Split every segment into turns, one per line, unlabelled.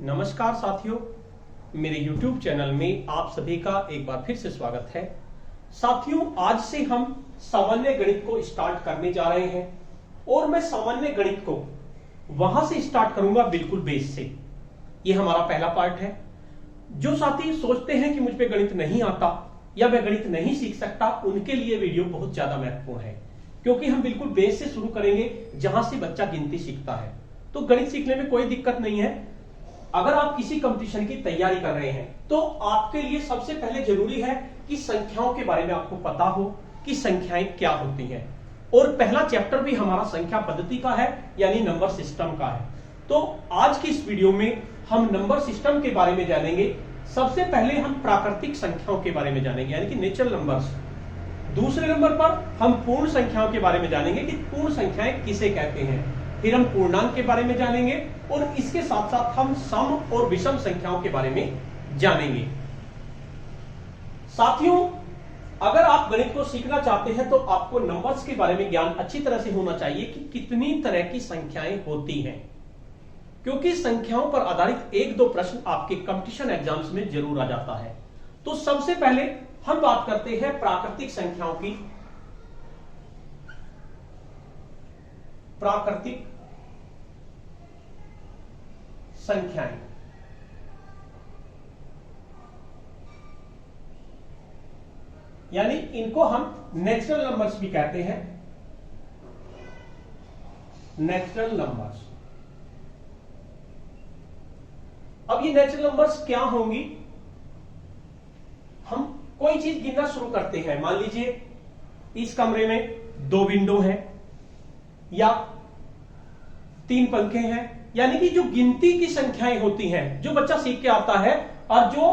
नमस्कार साथियों, मेरे YouTube चैनल में आप सभी का एक बार फिर से स्वागत है। साथियों, आज से हम सामान्य गणित को स्टार्ट करने जा रहे हैं और मैं सामान्य गणित को वहां से स्टार्ट करूंगा बिल्कुल बेस से। ये हमारा पहला पार्ट है। जो साथी सोचते हैं कि मुझ पे गणित नहीं आता या मैं गणित नहीं सीख सकता, उनके लिए वीडियो बहुत ज्यादा महत्वपूर्ण है, क्योंकि हम बिल्कुल बेस से शुरू करेंगे जहां से बच्चा गिनती सीखता है। तो गणित सीखने में कोई दिक्कत नहीं है। अगर आप किसी कंपटीशन की तैयारी कर रहे हैं तो आपके लिए सबसे पहले जरूरी है कि संख्याओं के बारे में आपको पता हो कि संख्याएं क्या होती हैं। और पहला चैप्टर भी हमारा संख्या पद्धति का है, यानी नंबर सिस्टम का है। तो आज की इस वीडियो में हम नंबर सिस्टम के बारे में जानेंगे। सबसे पहले हम प्राकृतिक संख्याओं के बारे में जानेंगे, यानी कि नेचुरल नंबर्स। दूसरे नंबर पर हम पूर्ण संख्याओं के बारे में जानेंगे कि पूर्ण संख्याएं किसे कहते हैं। फिर हम पूर्णांक के बारे में जानेंगे और इसके साथ साथ हम सम और विषम संख्याओं के बारे में जानेंगे। साथियों, अगर आप गणित को सीखना चाहते हैं तो आपको नंबर्स के बारे में ज्ञान अच्छी तरह से होना चाहिए कि कितनी तरह की संख्याएं होती हैं, क्योंकि संख्याओं पर आधारित एक दो प्रश्न आपके कंपटीशन एग्जाम्स में जरूर आ जाता है। तो सबसे पहले हम बात करते हैं प्राकृतिक संख्याओं की। प्राकृतिक संख्याएं, यानी इनको हम नेचुरल नंबर्स भी कहते हैं। Natural numbers. अब ये नेचुरल नंबर्स क्या होंगी? हम कोई चीज गिनना शुरू करते हैं। मान लीजिए इस कमरे में 2 विंडो हैं या 3 पंखे हैं, यानी कि जो गिनती की संख्याएं होती हैं, जो बच्चा सीख के आता है और जो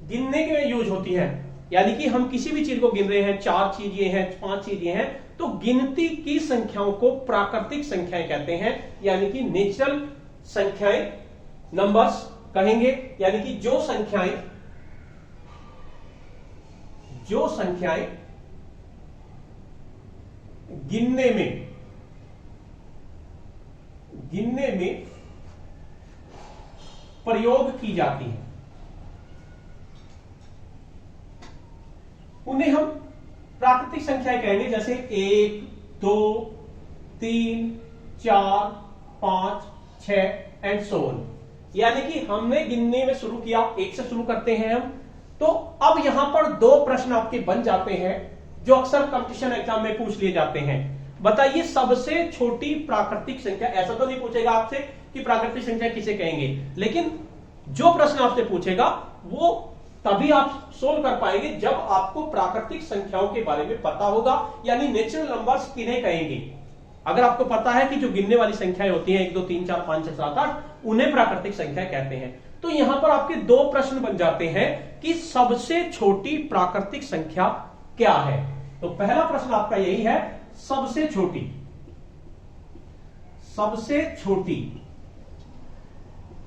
गिनने के यूज होती है, यानी कि हम किसी भी चीज को गिन रहे हैं, 4 चीजें हैं, 5 चीजें हैं, तो गिनती की संख्याओं को प्राकृतिक संख्याएं कहते हैं, यानी कि नेचुरल संख्याएं, नंबर्स कहेंगे। यानी कि जो संख्याएं गिनने में प्रयोग की जाती है, उन्हें हम प्राकृतिक संख्याएं कहेंगे। जैसे 1, 2, 3, 4, 5, 6 एंड सो ऑन। यानी कि हमने गिनने में शुरू किया, 1 से शुरू करते हैं हम। तो अब यहां पर 2 प्रश्न आपके बन जाते हैं जो अक्सर कंपटीशन एग्जाम में पूछ लिए जाते हैं। बताइए सबसे छोटी प्राकृतिक संख्या। ऐसा तो नहीं पूछेगा आपसे कि प्राकृतिक संख्या किसे कहेंगे, लेकिन जो प्रश्न आपसे पूछेगा वो तभी आप सोल्व कर पाएंगे जब आपको प्राकृतिक संख्याओं के बारे में पता होगा, यानी नेचुरल नंबर्स किन्हें कहेंगे। अगर आपको पता है कि जो गिनने वाली संख्याएं होती हैं 1, 2, 3, 4, 5, 6, 7, 8, उन्हें प्राकृतिक संख्या कहते हैं। तो यहां पर आपके 2 प्रश्न बन जाते हैं कि सबसे छोटी प्राकृतिक संख्या क्या है। तो पहला प्रश्न आपका यही है, सबसे छोटी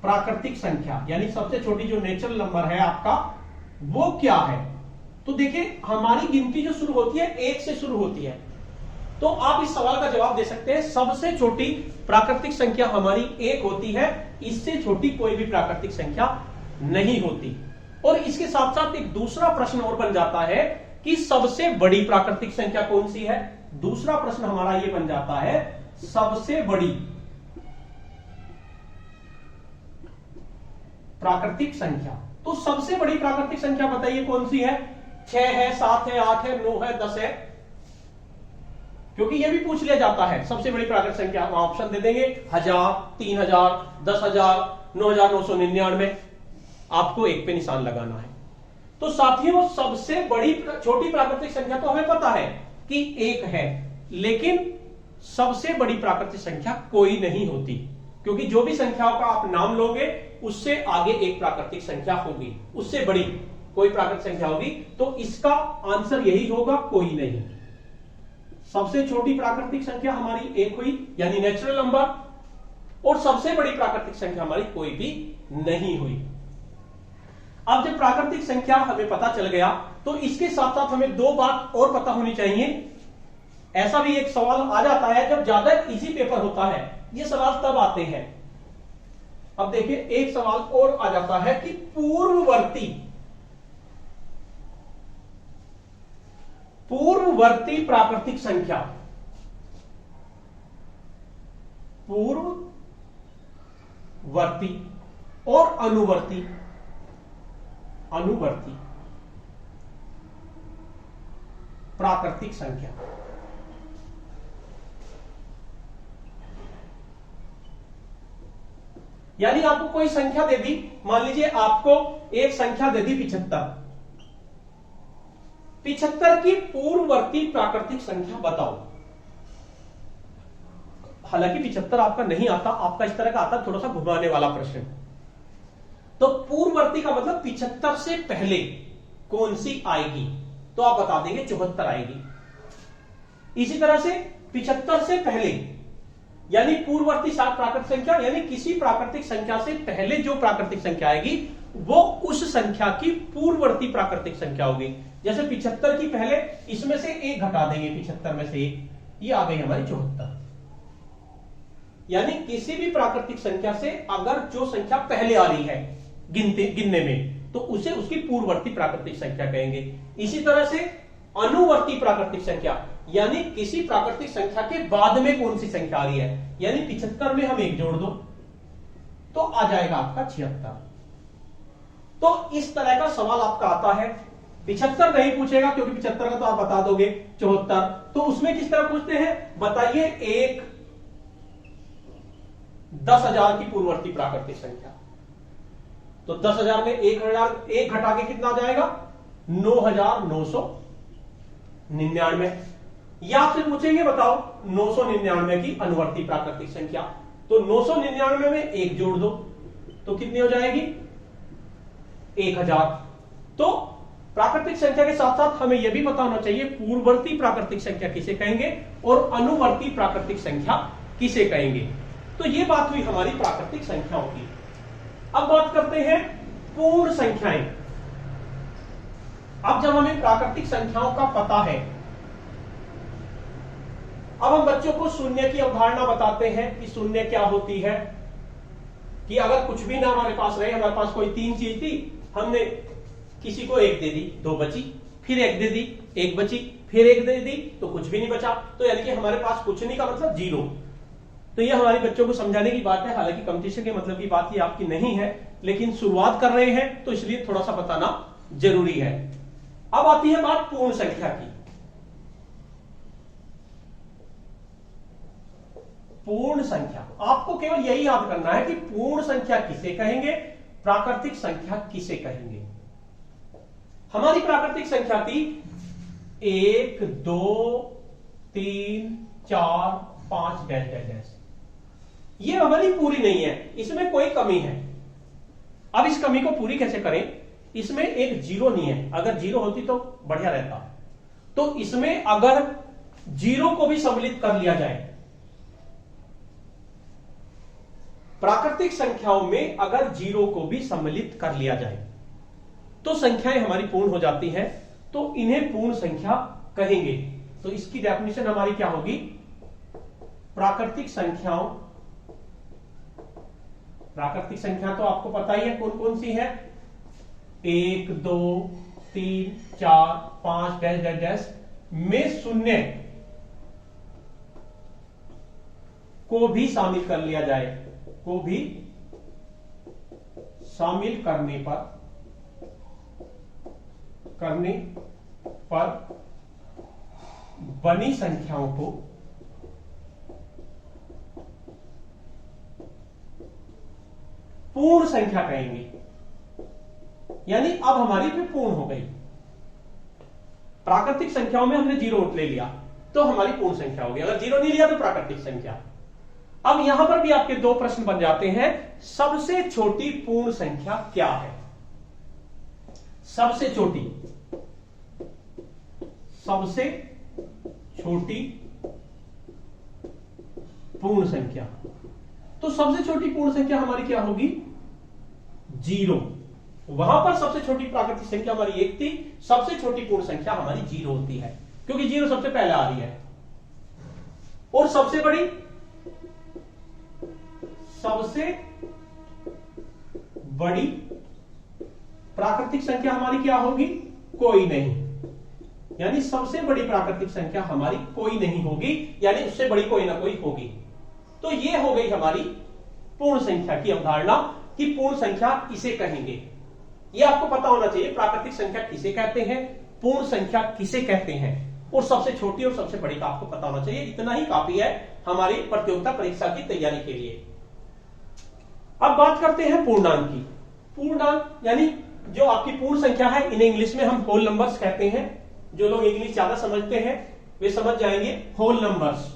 प्राकृतिक संख्या, यानी सबसे छोटी जो नेचुरल नंबर है आपका, वो क्या है। तो देखिए, हमारी गिनती जो शुरू होती है 1 से शुरू होती है। तो आप इस सवाल का जवाब दे सकते हैं, सबसे छोटी प्राकृतिक संख्या हमारी 1 होती है, इससे छोटी कोई भी प्राकृतिक संख्या नहीं होती। और इसके साथ साथ एक दूसरा प्रश्न और बन जाता है कि सबसे बड़ी प्राकृतिक संख्या कौन सी है। दूसरा प्रश्न हमारा यह बन जाता है, सबसे बड़ी प्राकृतिक संख्या। तो सबसे बड़ी प्राकृतिक संख्या बताइए कौन सी है? 6 है, 7 है, 8 है, 9 है, 10 है। क्योंकि यह भी पूछ लिया जाता है सबसे बड़ी प्राकृतिक संख्या। वहां ऑप्शन दे देंगे 1000, 3000, 10,000, 9,999। आपको एक पे निशान लगाना है। तो साथियों, सबसे बड़ी छोटी प्राकृतिक संख्या तो हमें पता है कि 1 है, लेकिन सबसे बड़ी प्राकृतिक संख्या कोई नहीं होती, क्योंकि जो भी संख्याओं का आप नाम लोगे उससे आगे एक प्राकृतिक संख्या होगी, उससे बड़ी कोई प्राकृतिक संख्या होगी। तो इसका आंसर यही होगा, कोई नहीं। सबसे छोटी प्राकृतिक संख्या हमारी 1 हुई, यानी नेचुरल नंबर, और सबसे बड़ी प्राकृतिक संख्या हमारी कोई भी नहीं हुई। अब जब प्राकृतिक संख्या हमें पता चल गया, तो इसके साथ साथ हमें 2 बात और पता होनी चाहिए। ऐसा भी एक सवाल आ जाता है जब ज्यादा इजी पेपर होता है, ये सवाल तब आते हैं अब देखिए एक सवाल और आ जाता है कि पूर्ववर्ती प्राकृतिक संख्या, पूर्ववर्ती और अनुवर्ती प्राकृतिक संख्या, यानी आपको कोई संख्या दे दी, मान लीजिए आपको एक संख्या दे दी 75 की पूर्ववर्ती प्राकृतिक संख्या बताओ। हालांकि 75 आपका नहीं आता, आपका इस तरह का आता थोड़ा सा घुमाने वाला प्रश्न। तो पूर्ववर्ती का मतलब 75 से पहले कौन सी आएगी, तो आप बता देंगे 74 आएगी। इसी तरह से 75 से पहले यानी पूर्ववर्ती 7 प्राकृतिक संख्या, यानी किसी प्राकृतिक संख्या से पहले जो प्राकृतिक संख्या आएगी वो उस संख्या की पूर्ववर्ती प्राकृतिक संख्या होगी। जैसे 75 की पहले इसमें से एक घटा देंगे, 75 में से एक, ये आ गई हमारी 74। यानी किसी भी प्राकृतिक संख्या से अगर जो संख्या पहले आ रही है गिनने में, तो उसे उसकी पूर्ववर्ती प्राकृतिक संख्या कहेंगे। इसी तरह से अनुवर्ती प्राकृतिक संख्या, यानी किसी प्राकृतिक संख्या के बाद में कौन सी संख्या आ रही है, यानी 75 में हम एक जोड़ दो तो आ जाएगा आपका 76। तो इस तरह का सवाल आपका आता है। 75 नहीं पूछेगा क्योंकि 75 का तो आप बता दोगे 74। तो उसमें किस तरह पूछते हैं, बताइए एक 10,000 की पूर्ववर्ती प्राकृतिक संख्या। तो 10,000 में 1,000 एक घटा के कितना आ जाएगा, 9,999। या फिर पूछेंगे बताओ 999 की अनुवर्ती प्राकृतिक संख्या, तो 999 में एक जोड़ दो तो कितनी हो जाएगी, 1,000। तो प्राकृतिक संख्या के साथ साथ हमें यह भी पता होना चाहिए पूर्ववर्ती प्राकृतिक संख्या किसे कहेंगे और अनुवर्ती प्राकृतिक संख्या किसे कहेंगे। तो यह बात हुई हमारी प्राकृतिक संख्याओं की। अब बात करते हैं पूर्ण संख्याएं। अब जब हमें प्राकृतिक संख्याओं का पता है, अब हम बच्चों को शून्य की अवधारणा बताते हैं कि शून्य क्या होती है। कि अगर कुछ भी ना हमारे पास रहे, हमारे पास कोई 3 चीज थी, हमने किसी को 1 दे दी, 2 बची, फिर 1 दे दी, 1 बची, फिर 1 दे दी तो कुछ भी नहीं बचा, तो यानी कि हमारे पास कुछ नहीं का मतलब 0। तो ये हमारे बच्चों को समझाने की बात है। हालांकि कंपटीशन के मतलब की बात ये आपकी नहीं है, लेकिन शुरुआत कर रहे हैं तो इसलिए थोड़ा सा बताना जरूरी है। अब आती है बात पूर्ण संख्या की। पूर्ण संख्या, आपको केवल यही याद करना है कि पूर्ण संख्या किसे कहेंगे, प्राकृतिक संख्या किसे कहेंगे। हमारी प्राकृतिक संख्या थी 1 2 3 4 5 डैश डैश डैश। ये हमारी पूरी नहीं है, इसमें कोई कमी है। अब इस कमी को पूरी कैसे करें, इसमें एक 0 नहीं है, अगर 0 होती तो बढ़िया रहता। तो इसमें अगर 0 को भी सम्मिलित कर लिया जाए, प्राकृतिक संख्याओं में अगर 0 को भी सम्मिलित कर लिया जाए तो संख्याएं हमारी पूर्ण हो जाती हैं, तो इन्हें पूर्ण संख्या कहेंगे। तो इसकी डेफिनेशन हमारी क्या होगी, प्राकृतिक संख्याओं, प्राकृतिक संख्या तो आपको पता ही है कौन कौन सी है, 1 2 3 4 5 डैश डैश डैश में शून्य को भी शामिल कर लिया जाए, को भी शामिल करने पर बनी संख्याओं को पूर्ण संख्या कहेंगे। यानी अब हमारी भी पूर्ण हो गई। प्राकृतिक संख्याओं में हमने 0 ले लिया तो हमारी पूर्ण संख्या होगी, अगर 0 नहीं लिया तो प्राकृतिक संख्या। अब यहां पर भी आपके 2 प्रश्न बन जाते हैं। सबसे छोटी पूर्ण संख्या क्या है, सबसे छोटी पूर्ण संख्या। तो सबसे छोटी पूर्ण संख्या हमारी क्या होगी, 0। वहां पर सबसे छोटी प्राकृतिक संख्या हमारी 1 थी, सबसे छोटी पूर्ण संख्या हमारी 0 होती है, क्योंकि 0 सबसे पहले आ रही है। और सबसे बड़ी प्राकृतिक संख्या हमारी क्या होगी? कोई नहीं। यानी सबसे बड़ी प्राकृतिक संख्या हमारी कोई नहीं होगी, यानी उससे बड़ी कोई ना कोई होगी। तो ये हो गई हमारी पूर्ण संख्या की अवधारणा कि पूर्ण संख्या इसे कहेंगे। ये आपको पता होना चाहिए प्राकृतिक संख्या किसे कहते हैं, पूर्ण संख्या किसे कहते हैं, और सबसे छोटी और सबसे बड़ी का आपको पता होना चाहिए। इतना ही काफी है हमारी प्रतियोगिता परीक्षा की तैयारी के लिए। अब बात करते हैं पूर्णांक की। पूर्णांक यानी जो आपकी पूर्ण संख्या है, इन्हें इंग्लिश में हम होल नंबर्स कहते हैं। जो लोग इंग्लिश ज्यादा समझते हैं वे समझ जाएंगे होल नंबर्स।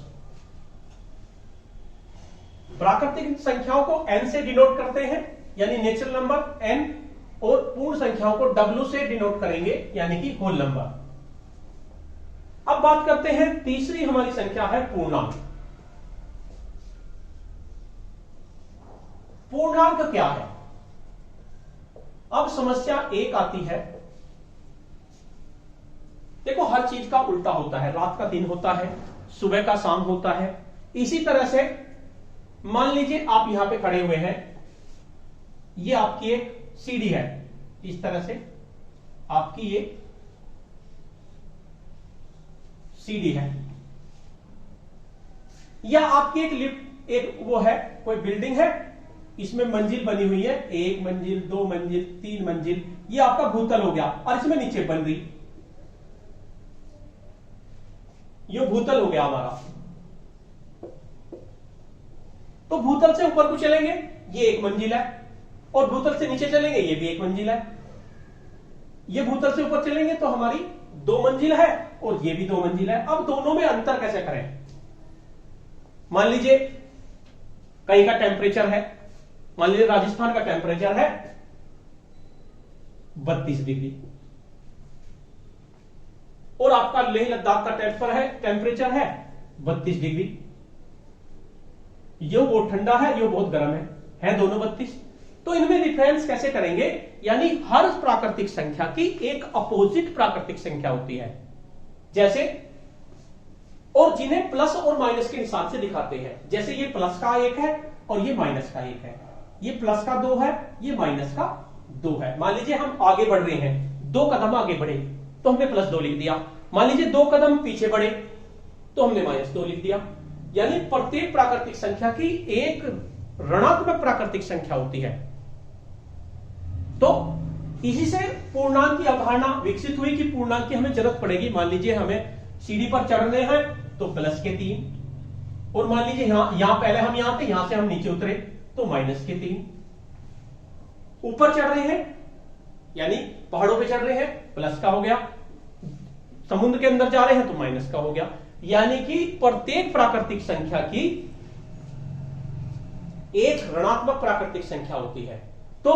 प्राकृतिक संख्याओं को n से डिनोट करते हैं, यानी नेचुरल नंबर n, और पूर्ण संख्याओं को w से डिनोट करेंगे, यानी कि होल नंबर। अब बात करते हैं तीसरी हमारी संख्या है पूर्णांक। पूर्णांक क्या है? अब समस्या एक आती है, देखो हर चीज का उल्टा होता है, रात का दिन होता है, सुबह का शाम होता है। इसी तरह से मान लीजिए आप यहां पे खड़े हुए हैं, ये आपकी एक सीढ़ी है, इस तरह से आपकी ये सीढ़ी है, या आपकी एक लिफ्ट, एक वो है, कोई बिल्डिंग है, इसमें मंजिल बनी हुई है, 1 मंजिल, 2 मंजिल, 3 मंजिल, ये आपका भूतल हो गया, और इसमें नीचे बन रही, ये भूतल हो गया हमारा। तो भूतल से ऊपर को चलेंगे, ये 1 मंजिल है, और भूतल से नीचे चलेंगे, ये भी 1 मंजिल है। ये भूतल से ऊपर चलेंगे तो हमारी 2 मंजिल है, और ये भी 2 मंजिल है। अब दोनों में अंतर कैसे करें? मान लीजिए कहीं का टेम्परेचर है, मान लीजिए राजस्थान का टेम्परेचर है 32 डिग्री, और आपका लेह लद्दाख का टेम्परेचर है 32 डिग्री। ये बहुत ठंडा है, ये बहुत गर्म है दोनों 32। तो इनमें डिफरेंस कैसे करेंगे? यानी हर प्राकृतिक संख्या की एक अपोजिट प्राकृतिक संख्या होती है, जैसे, और जिन्हें प्लस और माइनस के निशान से दिखाते हैं। जैसे ये प्लस का 1 है और ये माइनस का 1 है, ये प्लस का 2 है, ये माइनस का 2 है। मान लीजिए हम आगे बढ़ रहे हैं, 2 कदम आगे बढ़े तो हमने +2 लिख दिया। मान लीजिए 2 कदम पीछे बढ़े तो हमने -2 लिख दिया। यानी प्रत्येक प्राकृतिक संख्या की एक ऋणात्मक प्राकृतिक संख्या होती है। तो इसी से पूर्णांक की अवधारणा विकसित हुई कि पूर्णांक की हमें जरूरत पड़ेगी। मान लीजिए हमें सीढ़ी पर चढ़ने हैं तो +3, और मान लीजिए यहां पहले हम यहां थे, यहां से हम नीचे उतरे तो -3। ऊपर चढ़ रहे हैं यानी पहाड़ों पे चढ़ रहे हैं, प्लस का हो गया, समुद्र के अंदर जा रहे हैं तो माइनस का हो गया। यानी कि प्रत्येक प्राकृतिक संख्या की एक ऋणात्मक प्राकृतिक संख्या होती है। तो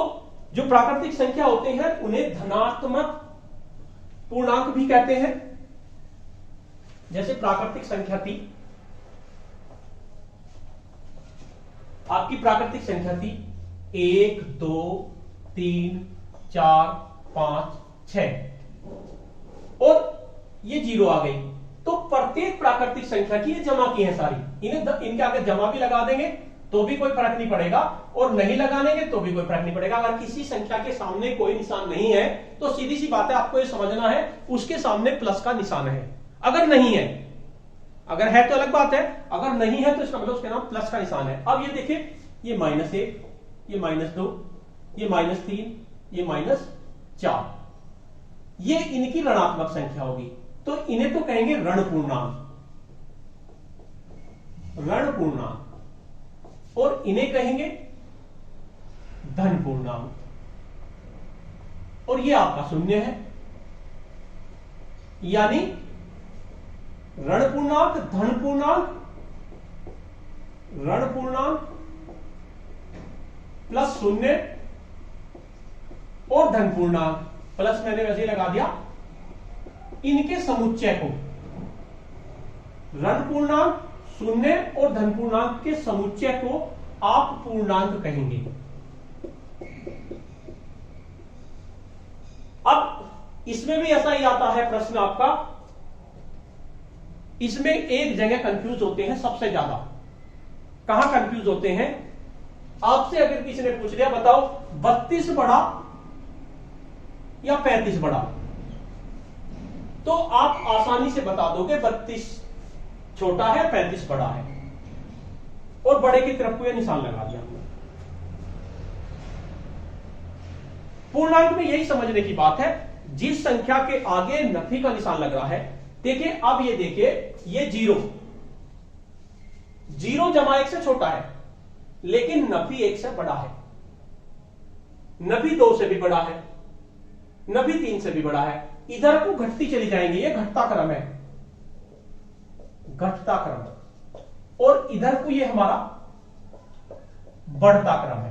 जो प्राकृतिक संख्या होते हैं उन्हें धनात्मक पूर्णांक भी कहते हैं। जैसे प्राकृतिक संख्या थी, आपकी प्राकृतिक संख्या थी 1 2 3 4 5 6, और ये 0 आ गई। तो प्रत्येक प्राकृतिक संख्या की ये जमा की है सारी, इनके आगे जमा भी लगा देंगे तो भी कोई फर्क नहीं पड़ेगा, और नहीं लगानेंगे तो भी कोई फर्क नहीं पड़ेगा। अगर किसी संख्या के सामने कोई निशान नहीं है तो सीधी सी बात है, आपको ये समझना है उसके सामने प्लस का निशान है। अगर नहीं है, अगर है तो अलग बात है, अगर नहीं है तो इसका मतलब उसके नाम प्लस का निशान है। अब ये देखिए, ये -1, ये -2, ये -3, ये -4, ये इनकी ऋणात्मक संख्या होगी, तो इन्हें तो कहेंगे ऋण पूर्णांक, ऋण पूर्णांक, और इन्हें कहेंगे धन पूर्णांक, और ये आपका 0 है। यानी ऋण पूर्णांक, धन पूर्णांक, ऋण पूर्णांक +0 और धन पूर्णांक, प्लस मैंने वैसे ही लगा दिया, इनके समुच्चय को, ऋण पूर्णांक 0 और धन पूर्णांक के समुच्चय को आप पूर्णांक कहेंगे। अब इसमें भी ऐसा ही आता है प्रश्न आपका, इसमें एक जगह कंफ्यूज होते हैं सबसे ज्यादा। कहां कंफ्यूज होते हैं? आपसे अगर किसी ने पूछ लिया बताओ 32 बड़ा या 35 बड़ा, तो आप आसानी से बता दोगे 32 छोटा है 35 बड़ा है, और बड़े की तरफ को यह निशान लगा दिया हमने। पूर्णांक में यही समझने की बात है, जिस संख्या के आगे नफी का निशान लग रहा है, देखिए अब ये देखिए ये 0 जमा 1 से छोटा है, लेकिन नफी 1 से बड़ा है, नफी 2 से भी बड़ा है, नफी 3 से भी बड़ा है। इधर को घटती चली जाएंगी, ये घटता क्रम है, घटता क्रम, और इधर को ये हमारा बढ़ता क्रम है।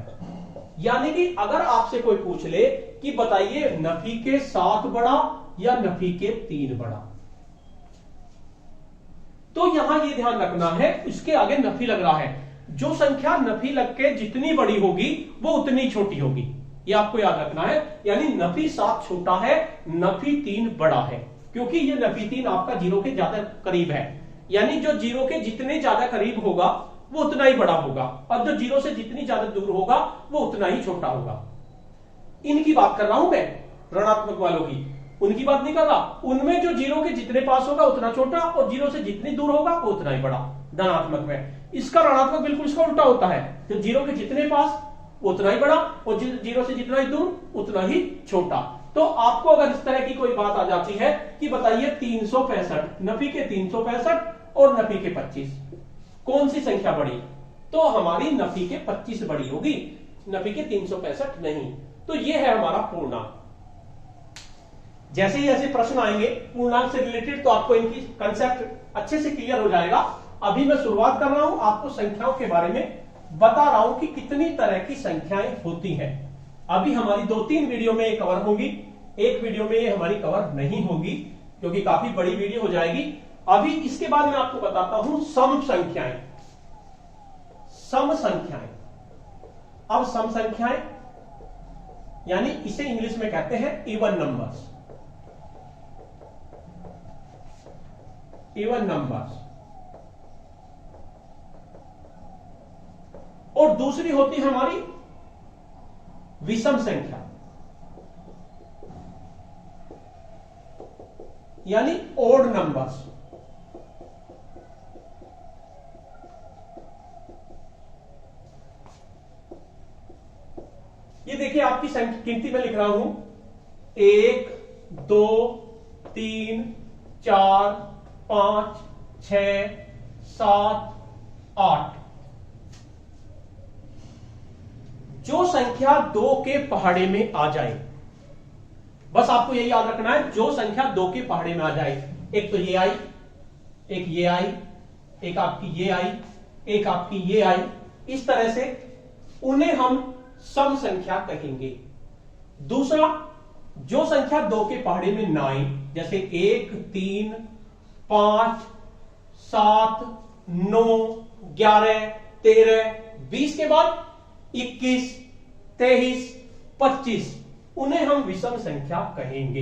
यानी कि अगर आपसे कोई पूछ ले कि बताइए नफी के 7 बड़ा या नफी के 3 बड़ा, तो यहां यह ध्यान रखना है उसके आगे नफी लग रहा है, जो संख्या नफी लग के जितनी बड़ी होगी वो उतनी छोटी होगी, ये आपको याद रखना है। यानी नफी 7 छोटा है, नफी 3 बड़ा है, क्योंकि ये नफी 3 आपका 0 के ज्यादा करीब है। यानी जो 0 के जितने ज्यादा करीब होगा वो उतना ही बड़ा होगा, और जो 0 से जितनी ज्यादा दूर होगा वो उतना ही छोटा होगा। इनकी बात कर रहा हूं मैं, ऋणात्मक वालों की, उनकी बात नहीं कर रहा। उनमें जो 0 के जितने पास होगा उतना छोटा, और 0 से जितनी दूर होगा वो उतना ही बड़ा। धनात्मक में इसका ऋणात्मक बिल्कुल इसका उल्टा होता है, तो 0 के जितने पास उतना ही बड़ा, और 0 से जितना ही दूर उतना ही छोटा। तो आपको अगर इस तरह की कोई बात आ जाती है कि बताइए 365, नफी के 365 और नफी के 25, कौन सी संख्या बड़ी, तो हमारी नफी के 25 बड़ी होगी, नफी के 365 नहीं। तो ये है हमारा पूर्णांक। जैसे ही ऐसे प्रश्न आएंगे पूर्णांक से रिलेटेड, तो आपको इनकी कंसेप्ट अच्छे से क्लियर हो जाएगा। अभी मैं शुरुआत कर रहा हूं, आपको संख्याओं के बारे में बता रहा हूं कि कितनी तरह की संख्याएं होती हैं। अभी हमारी 2-3 वीडियो में ये कवर होगी, एक वीडियो में ये हमारी कवर नहीं होगी, क्योंकि काफी बड़ी वीडियो हो जाएगी। अभी इसके बाद मैं आपको बताता हूं सम संख्याएं। सम संख्याएं, अब सम संख्याएं यानी इसे इंग्लिश में कहते हैं इवन नंबर्स। इवन नंबर्स, और दूसरी होती है हमारी विषम संख्या, यानी ओड नंबर्स। ये देखिए आपकी गिनती में लिख रहा हूं 1 2 3 4 5 6 7 8। जो संख्या 2 के पहाड़े में आ जाए, बस आपको यही याद रखना है, जो संख्या 2 के पहाड़े में आ जाए, एक तो ये आई, एक ये आई, एक आपकी ये आई, एक आपकी ये आई, इस तरह से उन्हें हम सम संख्या कहेंगे। दूसरा, जो संख्या 2 के पहाड़े में ना आए, जैसे 1 3 5 7 9 11 13 20 के बाद 21 23 25, उन्हें हम विषम संख्या कहेंगे।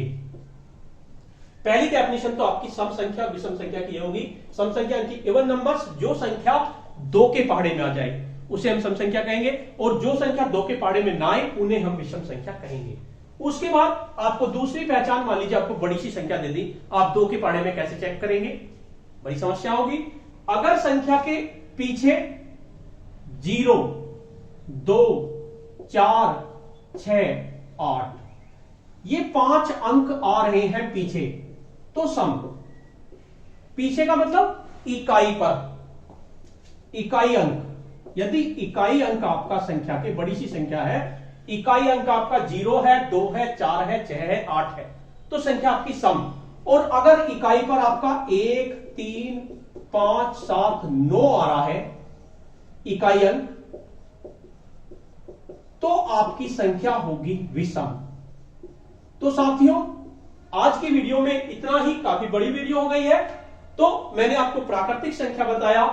पहली डेफिनेशन तो आपकी सम संख्या और विषम संख्या की होगी। सम संख्या की इवन नंबर्स, जो संख्या 2 के पहाड़े में आ जाए उसे हम सम संख्या कहेंगे, और जो संख्या 2 के पहाड़े में ना आए उन्हें हम विषम संख्या कहेंगे। उसके बाद आपको दूसरी पहचान, मान लीजिए आपको बड़ी सी संख्या दे दी, आप 2 के पहाड़े में कैसे चेक करेंगे, बड़ी समस्या होगी। अगर संख्या के पीछे 0 2 4 6 8 ये 5 अंक आ रहे हैं पीछे, तो सम। पीछे का मतलब इकाई पर, इकाई अंक। यदि इकाई अंक आपका संख्या के बड़ी सी संख्या है, इकाई अंक आपका 0 है 2 है 4 है 6 है 8 है, तो संख्या आपकी सम। और अगर इकाई पर आपका 1 3 5 7 9 आ रहा है इकाई अंक, तो आपकी संख्या होगी विषम। तो साथियों, आज की वीडियो में इतना ही, काफी बड़ी वीडियो हो गई है। तो मैंने आपको प्राकृतिक संख्या बताया,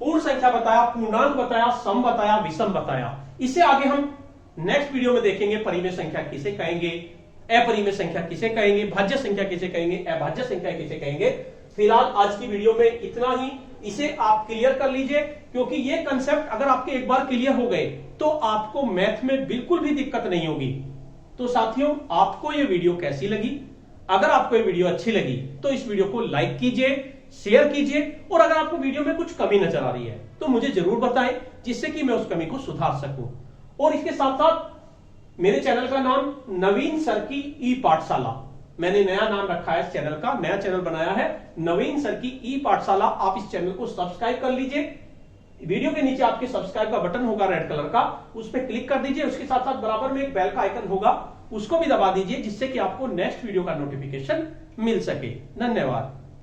पूर्ण संख्या बताया, पूर्णांक बताया, सम बताया, विषम बताया। इससे आगे हम नेक्स्ट वीडियो में देखेंगे परिमेय संख्या किसे कहेंगे, अपरिमेय संख्या किसे कहेंगे, भाज्य संख्या किसे कहेंगे, अभाज्य संख्या किसे कहेंगे। फिलहाल आज की वीडियो में इतना ही। इसे आप क्लियर कर लीजिए, क्योंकि ये कंसेप्ट अगर आपके एक बार क्लियर हो गए तो आपको मैथ में बिल्कुल भी दिक्कत नहीं होगी। तो साथियों, आपको ये वीडियो कैसी लगी? अगर आपको ये वीडियो अच्छी लगी तो इस वीडियो को लाइक कीजिए, शेयर कीजिए, और अगर आपको वीडियो में कुछ कमी नजर आ रही है तो मुझे जरूर बताएं, जिससे कि मैं उस कमी को सुधार सकूं। और इसके साथ साथ मेरे चैनल का नाम नवीन सर की ई पाठशाला, मैंने नया नाम रखा है इस चैनल का, नया चैनल बनाया है नवीन सर की ई पाठशाला। आप इस चैनल को सब्सक्राइब कर लीजिए। वीडियो के नीचे आपके सब्सक्राइब का बटन होगा रेड कलर का, उस पर क्लिक कर दीजिए। उसके साथ साथ बराबर में एक बेल का आइकन होगा, उसको भी दबा दीजिए, जिससे कि आपको नेक्स्ट वीडियो का नोटिफिकेशन मिल सके। धन्यवाद।